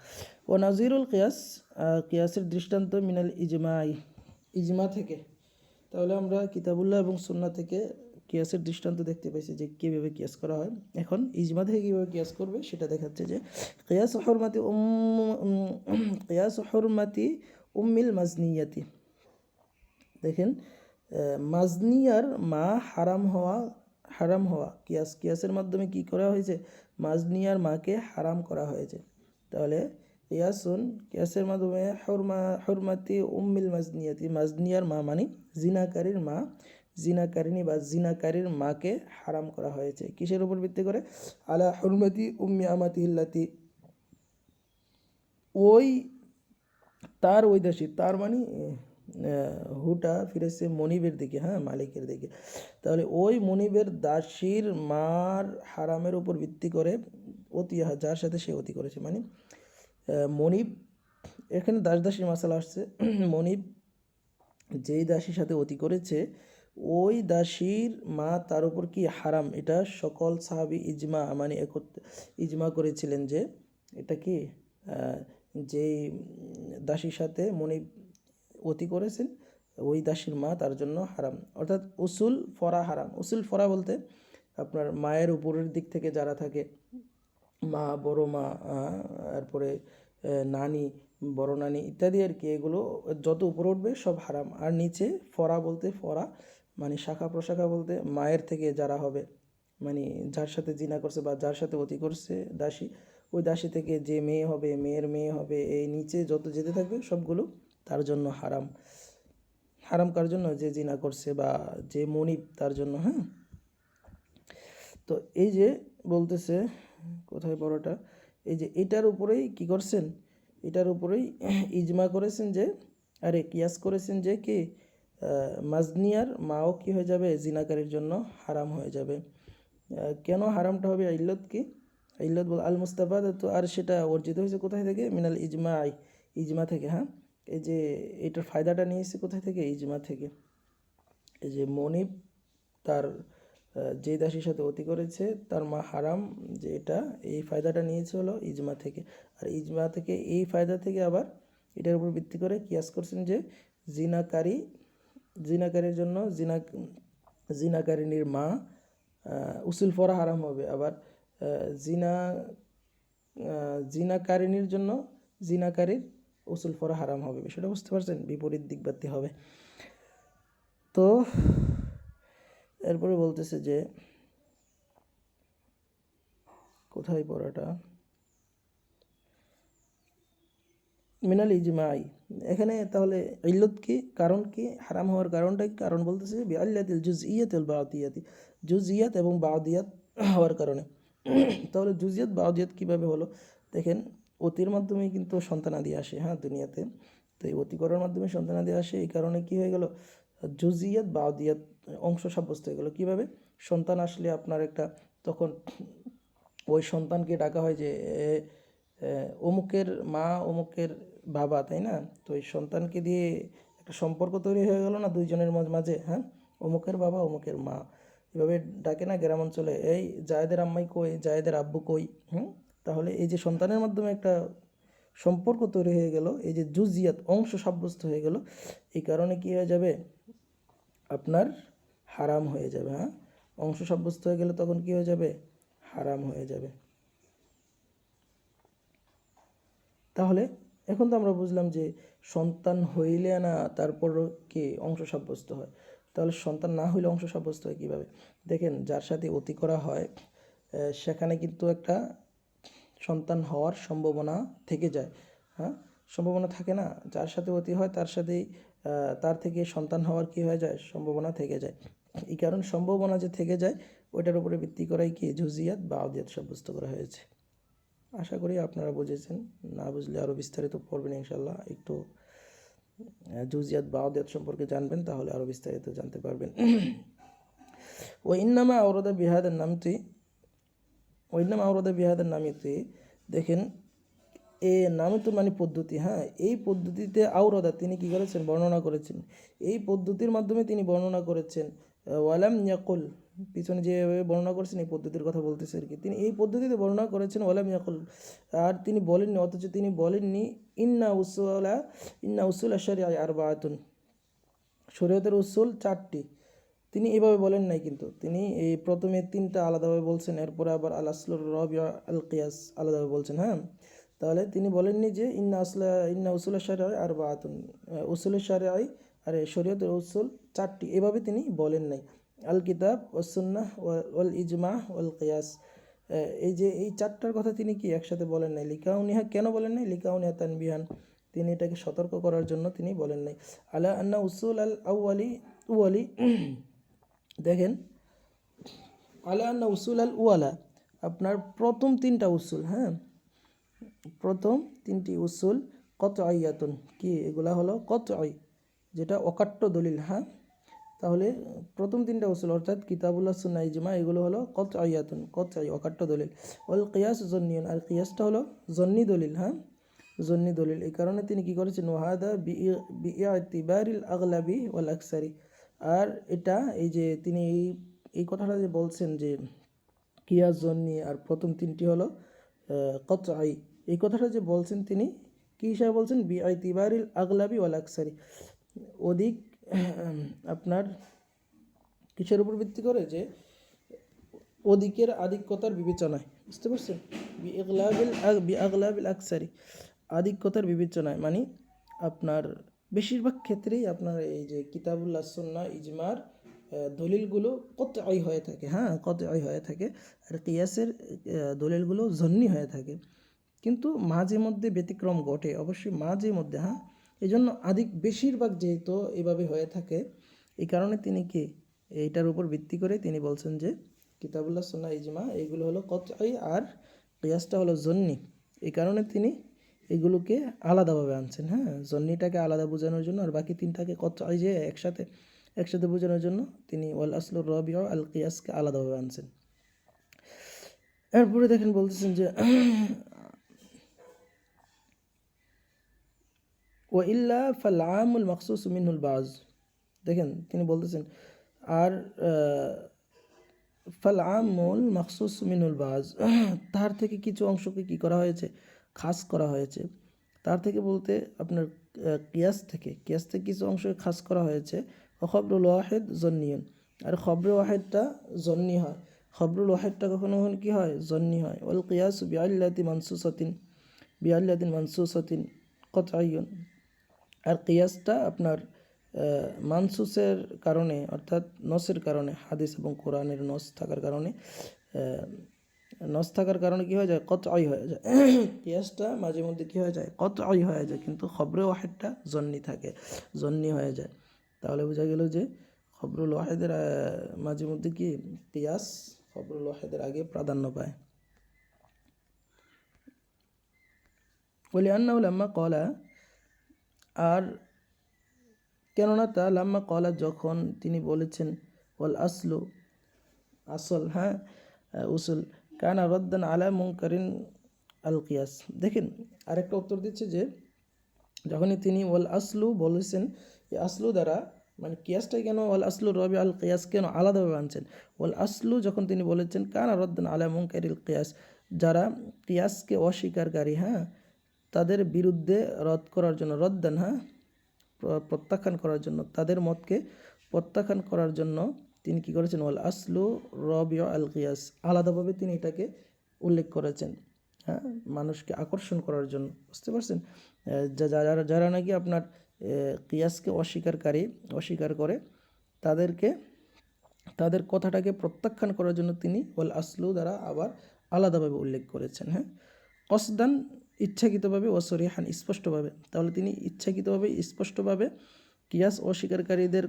ও নাজিরুল কিয়াস, কিয়াসের দৃষ্টান্ত মিনাল ইজমা থেকে। তাহলে আমরা কিতাবুল্লাহ এবং সুন্নাহ থেকে কিয়াসের দৃষ্টান্ত দেখতে পাইছি যে কীভাবে কিয়াস করা হয়। এখন ইজমা থেকে কীভাবে কিয়াস করবে সেটা দেখাচ্ছে যে কিয়াস হুরমাতি উম্মিল মাজনিয়াতি। দেখেন মাজনিয়ার মা হারাম হওয়া কিয়াসের মাধ্যমে কি করা হয়েছে, মাজনিয়ার মাকে হারাম করা হয়েছে। তাহলে কিয়াসের মাধ্যমে হুরমাতি উম্মিল মাজনিয়াতি, মাজনিয়ার মা মানে জিনাকারীর মা, জিনাকারিনী বা জিনাকারীর মাকে হারাম করা হয়েছে। কিসের উপর ভিত্তি করে? আলা হুরমাতি উম্মি আমাতিহিল্লাতি, ওই তার ওই দাসী, তার মানে হুটা ফিরেছে মনিবের দিকে, হ্যাঁ, মালিকের দিকে। তাহলে ওই মনিবের দাসীর মার হারামের উপর ভিত্তি করে অতি, যার সাথে সে অতি করেছে, মানে মনিব, এখানে দাস দাসীর মাসালা আসছে। মনিব যেই দাসীর সাথে অতি করেছে ওই দাসীর মা তার উপর কি হারাম, এটা সকল সাহাবী ইজমা, মানে ইজমা করেছিলেন যে এটা কি যেই দাসীর সাথে মনিব অতি করেছেন ওই দাসীর মা তার জন্য হারাম। অর্থাৎ উসুল ফরা হারাম। উসুল ফরা বলতে আপনার মায়ের উপরের দিক থেকে যারা থাকে, মা, বড় মা, তারপরে নানি, বড় নানি ইত্যাদি আর কি, এগুলো যত উপরে উঠবে সব হারাম। আর নিচে ফরা বলতে, ফরা মানে শাখা প্রশাখা বলতে মায়ের থেকে যারা হবে, মানে যার সাথে জিনা করছে বা যার সাথে অতি করছে দাসী, ওই দাসী থেকে যে মেয়ে হবে, মেয়ের মেয়ে হবে, এই নিচে যত যেতে থাকবে সবগুলো তার জন্য হারাম। হারাম কার জন্য? যে জিনা করছে বা যে মনিব তার জন্য, হ্যাঁ। তো এই যে বলতেছে, কোথায় বড়টা, এই যে এটার উপরেই কি করছেন, এটার উপরেই ইজমা করেছেন যে, আরে কিয়াস করেছেন যে কি মাজনিয়ার মাও কি হয়ে যাবে, জিনাকারীর জন্য হারাম হয়ে যাবে। কেন হারামটা হবে? ইল্লত কি? ইল্লত বল আল মুস্তাফাদ, তো আর সেটা অর্জিত হয়েছে কোথায় থেকে? মিনাল ইজমা, ইজমা থেকে, হ্যাঁ। এই যে এটার ফায়দাটা নিয়েছে কোথায় থেকে? ইজমা থেকে। এই যে মনিব তার যে দাসীর সাথে অতি করেছে তার মা হারাম, যে এটা, এই ফায়দাটা নিয়েছে হলো ইজমা থেকে। আর ইজমা থেকে, এই ফায়দা থেকে আবার এটার উপর ভিত্তি করে কিয়াস করছেন যে জিনাকারীর জন্য, জিনাকারিনীর মা উসুল ফরা হারাম হবে। আবার জিনা জিনাকারিনীর জন্য জিনাকারীর উসুল ফরা হারাম হবে। বিষয়টা বুঝতে পারছেন? বিপরীত দিকবাদী হবে। তো এরপরে বলতেছে যে, কোথায় পড়াটা, মিনাল ইজমাই, এখানে তাহলে ইল্লত কি, কারণ কি, হারাম হওয়ার কারণটা কি? কারণ বলতেছে বিআল্লাতিল জুজইয়াত ওয়াল বাদিয়াতি, জুজইয়াত এবং বাদিয়াত হওয়ার কারণে। তাহলে জুজইয়াত বাদিয়াত কীভাবে হলো? দেখেন, অতির মাধ্যমেই কিন্তু সন্তানাদি আসে, হ্যাঁ, দুনিয়াতে। তো এই অতি করার মাধ্যমে সন্তানাদি আসে, এই কারণে কি হয়ে গেল, জুজিয়াত বাদিয়াত অংশ সাব্যস্ত হয়ে গেল। কীভাবে? সন্তান আসলে আপনার একটা, তখন ওই সন্তানকে ডাকা হয় যে অমুকের মা, অমুকের বাবা, তাই না? তো এই সন্তানকে দিয়ে একটা সম্পর্ক তৈরি হয়ে গেল না দুইজনের মাঝে, হ্যাঁ, অমুকের বাবা, অমুকের মা, এভাবে ডাকে না গ্রাম অঞ্চলে, এই জায়েদের আম্মাই কই, জায়েদের আব্বু কই, তাহলে এই যে সন্তানের মাধ্যমে একটা সম্পর্ক তৈরি হয়ে গেল, এই যে জুজিয়াত অংশ সাব্যস্ত হয়ে গেল, এই কারণে কি হয়ে যাবে, আপনার হারাম হয়ে যাবে, হ্যাঁ। অংশ সাব্যস্ত হয়ে গেলে তখন কি হয়ে যাবে, হারাম হয়ে যাবে। তাহলে এখন তো আমরা বুঝলাম যে সন্তান হইলে না তারপর কি অংশ সাব্যস্ত হয়। তাহলে সন্তান না হইলে অংশ সাব্যস্ত হয় কীভাবে? দেখেন, যার সাথে অতি করা হয় সেখানে কিন্তু একটা সন্তান হওয়ার সম্ভাবনা থেকে যায়, হ্যাঁ, সম্ভাবনা থাকে না? যার সাথে অতি হয় তার সাথেই তার থেকে সন্তান হওয়ার কি হয়ে যায়, সম্ভাবনা থেকে যায়। এই কারণ সম্ভাবনা যে থেকে যায়, ওইটার উপরে ভিত্তি করাই কি জুজিয়াত বা আদিয়াত সাব্যস্ত করা হয়েছে। আশা করি আপনারা বুঝেছেন। না বুঝলে আরও বিস্তারিত পড়বেন ইনশাল্লাহ। একটু জুজিয়াত বা আদিয়াত সম্পর্কে জানবেন, তাহলে আরও বিস্তারিত জানতে পারবেন। ও ইন্নামা আওরাদা বিহাদের নামটি, ও ইন্নামা আওরাদা বিহাদের নামিতে, দেখেন এ নামিত মানে পদ্ধতি, হ্যাঁ, এই পদ্ধতিতে আওরাদা তিনি কী করেছেন, বর্ণনা করেছেন। এই পদ্ধতির মাধ্যমে তিনি বর্ণনা করেছেন। ওয়ালাম ইয়াকুল, পিছনে যেভাবে বর্ণনা করেছেন এই পদ্ধতির কথা বলতেছে আর কি, তিনি এই পদ্ধতিতে বর্ণনা করেছেন ওয়ালাম ইয়াকুল, আর তিনি বলেননি, অথচ তিনি বলেননি ইন্না উসুল আশারিয়া আরবাআতুন, শরীয়তের উসুল 4টি, তিনি এভাবে বলেন নাই। কিন্তু তিনি এই প্রথমে 3টা আলাদাভাবে বলছেন, এরপরে আবার আল আসলুর রবিয়া আল কিয়াস আলাদাভাবে বলছেন, হ্যাঁ। তাহলে তিনি বলেননি যে ইন্না উসুল শারিআ আরবাআতুন, উসুল শারিআ আরে শরীয়তের উসুল 4টি, এভাবে তিনি বলেন নাই। আল কিতাব ওয়াস সুন্নাহ ওয়াল ইজমা ওয়াল কিয়াস, এই যে এই 4টার কথা তিনি কি একসাথে বলেন নাই। লিকাউনিহা, কেন বলেন নাই? লিকাউনিহা তানবিহান, তিনি এটাকে সতর্ক করার জন্য তিনি বলেন নাই। আলা আন্না উসুল আল আউয়ালি দেখেন আলা আন্না উসুল আল ওয়ালা, আপনার প্রথম তিনটা উসুল, হ্যাঁ, প্রথম তিনটি উসুল কতআইয়াতুন, কি এগুলা হলো কতআই, যেটা অকাট্য দলিল, হ্যাঁ। তাহলে প্রথম তিনটা উসুল অর্থাৎ কিতাবুল্লাহ সুন্নাহ ইজমা এগুলো হলো কতআইয়াতুন, কতআই অকাট্য দলিল। ওয়াল কিয়াস জন্নিয়ুন, আর কিয়াসটা হলো জন্নি দলিল, হ্যাঁ, জন্নি দলিল। এই কারণে তিনি কি করেছেন, ওয়াহাদা বিইতিবারিল আগলাবি ওয়াল আকসারি, আর এটা এই যে তিনি এই কথাটা যে বলছেন যে কিয়াস জন্নি আর প্রথম তিনটি হলো কতআই, এই কথাটা যে বলছেন তিনি কী হিসাবে বলছেন, বিইতিবারিল আগলাবি ওয়াল আকসারি, অধিক আপনার কিসের উপর ভিত্তি করে, যে অধিকের আধিক্যতার বিবেচনায়, বুঝতে পারছেন, বিআগলাবিল আকসারি, আধিক্যতার বিবেচনায়, মানে আপনার বেশিরভাগ ক্ষেত্রেই আপনার এই যে কিতাবুল্লাহ সুন্নাহ ইজমার দলিলগুলো কতআই হয়ে থাকে, হ্যাঁ, কতআই হয়ে থাকে, আর কিয়াসের দলিলগুলো জন্নি হয়ে থাকে। কিন্তু মাঝে মধ্যে ব্যতিক্রম ঘটে, অবশ্যই মাঝে মধ্যে, হ্যাঁ। এই জন্য বেশিরভাগ যেহেতু এভাবে হয়ে থাকে, এই কারণে তিনি কি এইটার উপর ভিত্তি করে তিনি বলছেন যে কিতাবুল্লাহ সুন্নাহ ইজমা এইগুলো হলো কতআই আর কিয়াসটা হলো জন্নি। এই কারণে তিনি এগুলোকে আলাদাভাবে আনছেন, হ্যাঁ, জন্নিটাকে আলাদা বোঝানোর জন্য, আর বাকি তিনটাকে কতআই যে একসাথে একসাথে বোঝানোর জন্য তিনি ওয়াল আসলুর রাবিউ আল কিয়াসকে আলাদাভাবে আনছেন। এরপরে দেখেন বলতেছেন যে ও ইল্লা ফাল আমুল মাকসুস মিনহুল বাজ, দেখেন তিনি বলতেছেন আর ফাল আমুল মাকসুস মিনহুল বাজ, তার থেকে কিছু অংশকে কি করা হয়েছে, খাস করা হয়েছে। তার থেকে বলতে আপনার কিয়াস থেকে কিছু অংশকে খাস করা হয়েছে। খবরুল ওয়াহেদ জন্নিয়ন, আর খবর ওয়াহেদটা জন্নি হয়, খবরুল ওয়াহেদটা কখনো কখনো কী হয়, জন্নি হয়। ওয়াল কিয়াস বিআল্লাতিন মানসুসাতিন কতআইয়ুন, আর কিয়াসটা আপনার মানসুসের কারণে, অর্থাৎ নসের কারণে, হাদিস এবং কোরআনের নস থাকার কারণে, কী হয়ে যায়, কতআই হয়ে যায়। কিয়াসটা মাঝে মধ্যে কী হয়ে যায়, কতআই হয়ে যায়, কিন্তু খবরে ওয়াহেদটা জন্নি থাকে, জন্নি হয়ে যায়। তাহলে বোঝা গেল যে খবরুল ওয়াহেদের মাঝে মধ্যে কি কিয়াস খবরুল ওয়াহেদের আগে প্রাধান্য পায়। বলি আন্নাহু লাম্মা কলা, আর কেননা তা লাম্মা কলা যখন তিনি বলেছেন, ওয়াল আসলু আসল, হ্যাঁ, উসুল, কানা রদ্দান আলা মুনকারিন আল কিয়াস। দেখেন আরেকটা উত্তর দিচ্ছে যে যখনই তিনি ওয়াল আসলু বলেছেন, এই আসলু দ্বারা মানে কিয়াসটাই কেন ওয়াল আসলু রবি আল কিয়াস কেন আলাদাভাবে আনছেন, ওয়াল আসলু যখন তিনি বলেছেন কানা রদ্দান আলা মুনকারিল কিয়াস, যারা কিয়াসকে অস্বীকারী, হ্যাঁ, তাদের বিরুদ্ধে রদ করার জন্য, রদ্দান, হ্যাঁ, প্রত্যাখ্যান করার জন্য, তাদের মতকে প্রত্যাখ্যান করার জন্য তিনি কি করেছেন, ওয়াল আসলু রবিউ আল কিয়াস, আলাদাভাবে তিনি এটাকে উল্লেখ করেছেন, হ্যাঁ, মানুষকে আকর্ষণ করার জন্য, বুঝতে পারছেন। যারা যারা নাকি আপনার কিয়াসকে অস্বীকার করে, তাদের কথাটাকে প্রত্যাখ্যান করার জন্য তিনি ওয়াল আসলু দ্বারা আবার আলাদাভাবে উল্লেখ করেছেন, হ্যাঁ, কসদান ইচ্ছাকৃতভাবে ও সরিহান স্পষ্টভাবে। তাহলে তিনি ইচ্ছাকৃতভাবে স্পষ্টভাবে কিয়াস অস্বীকারীদের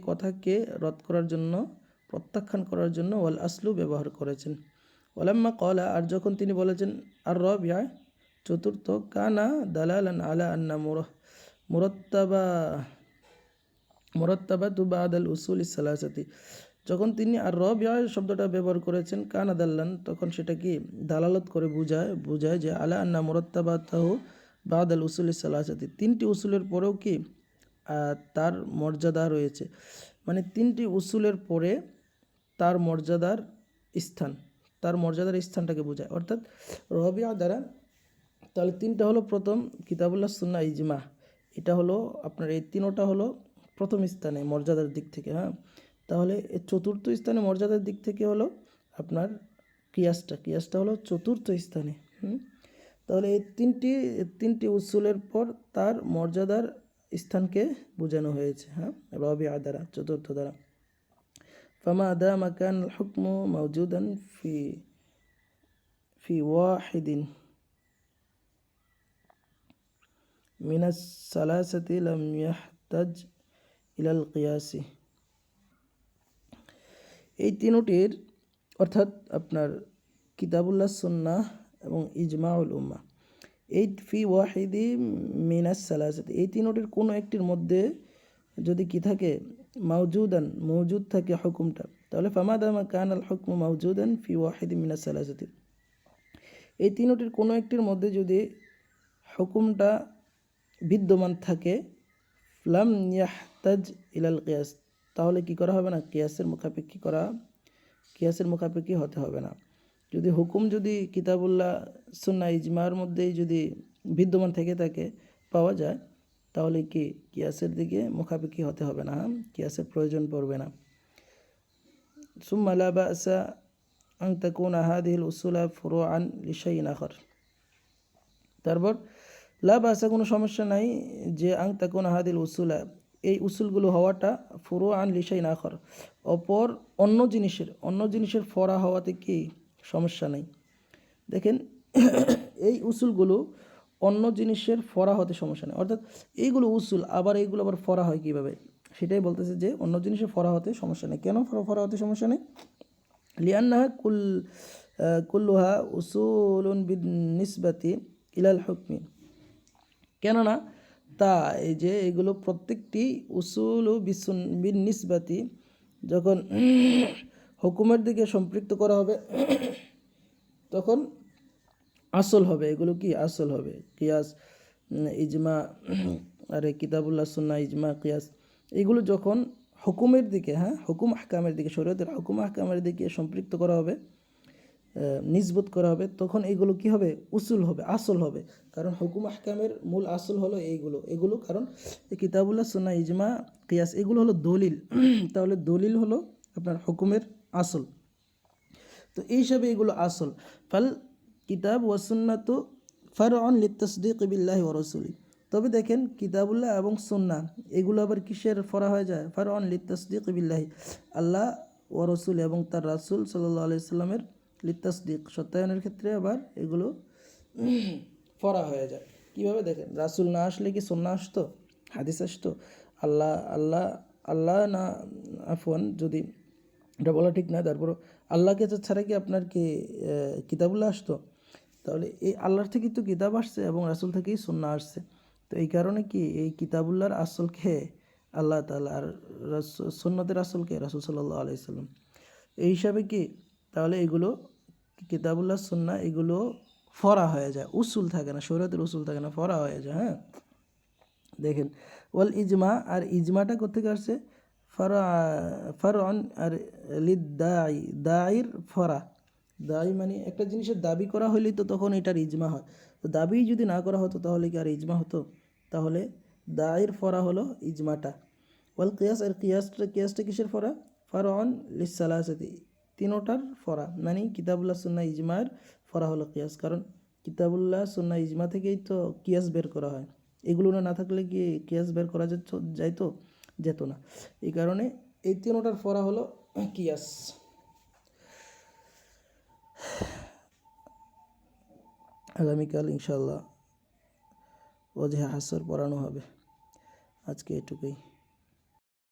কথাকে রদ করার জন্য, প্রত্যাখ্যান করার জন্য ওয়াল আসলু ব্যবহার করেছেন। ওলাম্মা কলা, আর যখন তিনি বলেছেন আর রবিয়া চতুর্থ, কানা দালালান আলা আন্না মুরাত্তাবাতু বাদাল উসুল সালাসাতি, যখন তিনি আর রবিয়া শব্দটা ব্যবহার করেছেন কানা দাল্লান, তখন সেটা কি দালালত করে বুঝায় যে আলা আন্না মুরাত্তাবাতাহু বাদাল উসুল সালাসাতি, তিনটি উসুলের পরেও কি তার মর্যাদা রয়েছে, মানে তিনটি উসুলের পরে তার মর্যাদার স্থানটাকে বোঝায়। অর্থাৎ রবিয়া দ্বারা তাহলে তিনটা হলো, প্রথম কিতাবুল্লাহ সুন্নাহ ইজমা, এটা হলো আপনার, এই তিনোটা হলো প্রথম স্থানে মর্যাদার দিক থেকে, হ্যাঁ। তাহলে চতুর্থ স্থানে মর্যাদার দিক থেকে হলো আপনার কিয়াসটা হলো চতুর্থ স্থানে। তাহলে এই তিনটি উসুলের পর তার মর্যাদার স্থানকে বোঝানো হয়েছে, হ্যাঁ, রবিয়া দ্বারা, চতুর্থ দ্বারা। ফামা দামা কান আল হুকমু মাওজুদান ফি ওয়াহিদিন মিনাস সালাসাতি লাম ইয়াহতাজ ইলাল কিয়াসি। এই তিনটির অর্থাৎ আপনার কিতাবুল্লাহ সুন্নাহ এবং ইজমাউল উম্মাহ, এই ফি ওয়াহিদি মিনাস সালাসাতি, এই তিনটির কোনো একটির মধ্যে যদি কি থাকে, মৌজুদ থাকে হুকুমটা, তাহলে ফামাদামা কান আল হুকমু মৌজুদান ফি ওয়াহিদি মিনাস সালাসাতি, এই তিনটির কোনো একটির মধ্যে যদি হুকুমটা বিদ্যমান থাকে, লাম ইয়াহতাজ ইলাল কিয়াস, তাহলে কি করা হবে না, কিয়াসের মুখাপেক্ষি হতে হবে না। যদি হুকুম যদি কিতাবুল্লাহ সুন্নাহ ইজমার মধ্যেই যদি বিদ্যমান থেকে থাকে পাওয়া যায়, তাহলে কি কিয়াসের দিকে মুখাপেক্ষি হতে হবে না, কিয়াসের প্রয়োজন পড়বে না। সুম্মা লা বা'সা আন তাকুনা হাদিহিল উসুলা ফুরুআন লিশাইইন আখার, তারপর লা বা'সা, কোনো সমস্যা নাই যে আন তাকুনা হাদিহিল উসুলা, এই উসুলগুলো হওয়াটা ফুরুআন লিশাইইন আখার, অন্য জিনিসের ফরা হওয়াতে কি সমস্যা নেই। দেখেন এই উসুলগুলো অন্য জিনিসের ফরা হতে সমস্যা নেই, অর্থাৎ এইগুলো উসুল এইগুলো আবার ফরা হয় কীভাবে, সেটাই বলতেছে যে অন্য জিনিসের ফরা হতে সমস্যা নেই। কেন ফরা হতে সমস্যা নেই? লিআন্নাহা কুল্লুহা উসুলুন বিনিসবাতি ইলাল হুকমি, কেননা এই যে এগুলো প্রত্যেকটি উসুল ও বিনিসবাতি, যখন হুকুমের দিকে সম্পৃক্ত করা হবে তখন আসল হবে, এগুলো কি আসল হবে। কিয়াস, ইজমা, কিতাবুল্লাহ সুন্নাহ ইজমা কিয়াস, এগুলো যখন হুকুমের দিকে, হুকুম আহকামের দিকে, শরীয়তের হুকুম আহকামের দিকে সম্পৃক্ত করা হবে, নিসবত করা হবে, তখন এগুলো কি হবে, উসুল হবে, আসল হবে। কারণ হুকুম আহকামের মূল আসল হলো এগুলো কারণ কিতাবুল্লাহ সুন্নাহ ইজমা কিয়াস এগুলো হলো দলিল, তাহলে দলিল হলো আপনার হুকুমের আসল, তো এই হিসাবে এগুলো আসল। ফাল কিতাব ওয়া সুন্নাতু ফারউন লিতাসদীক বিল্লাহি ওয়া রাসূলি, তবে দেখেন কিতাবুল্লাহ এবং সুন্নাহ এগুলো আবার কিসের ফরা হয়ে যায়, ফারউন লিতাসদীক বিল্লাহি, আল্লাহ ওয়া রাসূল এবং তার রাসূল সাল্লাল্লাহু আলাইহি সাল্লামের লিতাসদীক সত্যায়নের ক্ষেত্রে আবার এগুলো ফরা হয়ে যায়। কীভাবে? দেখেন রাসূল না আসলে কি সুন্নাহ আসতো, হাদিস আসতো? আল্লাহ না, আফওয়ান, যদি এটা বলা ঠিক না, তারপর আল্লাহকে ছাড়া কি আপনার কি কিতাবুল্লাহ আসতো? তাহলে এই আল্লাহর থেকেই তো কিতাব আসছে এবং রাসূল থেকেই সুন্নাহ আসছে। তো এই কারণে কি এই কিতাবুল্লাহর আসলকে আল্লাহ তাআলা, আর সুন্নতের আসলকে রাসূল সাল্লাল্লাহু আলাইহি সাল্লাম। এই হিসাবে কি তাহলে এগুলো কিতাবুল্লাহ সুন্নাহ এগুলো ফরা হয়ে যায়, উসুল থাকে না, শরীয়তের উসুল থাকে না, ফরা হয়ে যায়। দেখেন ওয়াল ইজমা, আর ইজমাটা কোত্থেকে আসছে, ফারউন, আর দায়ীর ফরা, দায়ী মানে একটা জিনিসের দাবি করা হলেই তো তখন এটার ইজমা হয়, তো দাবি যদি না করা হতো তাহলে কি আর ইজমা হতো? তাহলে দায়ীর ফরা হলো ইজমাটা। ওয়াল কিয়াস, আর কিয়াসটা কিসের ফরা, ফারউন লিসালাসাতি, তিনোটার ফরা, মানে কিতাবুল্লাহ সুন্নাহ ইজমার ফরা হলো কিয়াস, কারণ কিতাবুল্লাহ সুন্নাহ ইজমা থেকেই তো কিয়াস বের করা হয়, এগুলো না থাকলে কি কিয়াস বের করা যেত না। এই কারণে এই তিনোটার ফরা হলো কিয়াস। আগামীকাল ইনশাআল্লাহ ওয়াজহে হাসর পড়ানো হবে। আজকে এটুকুই।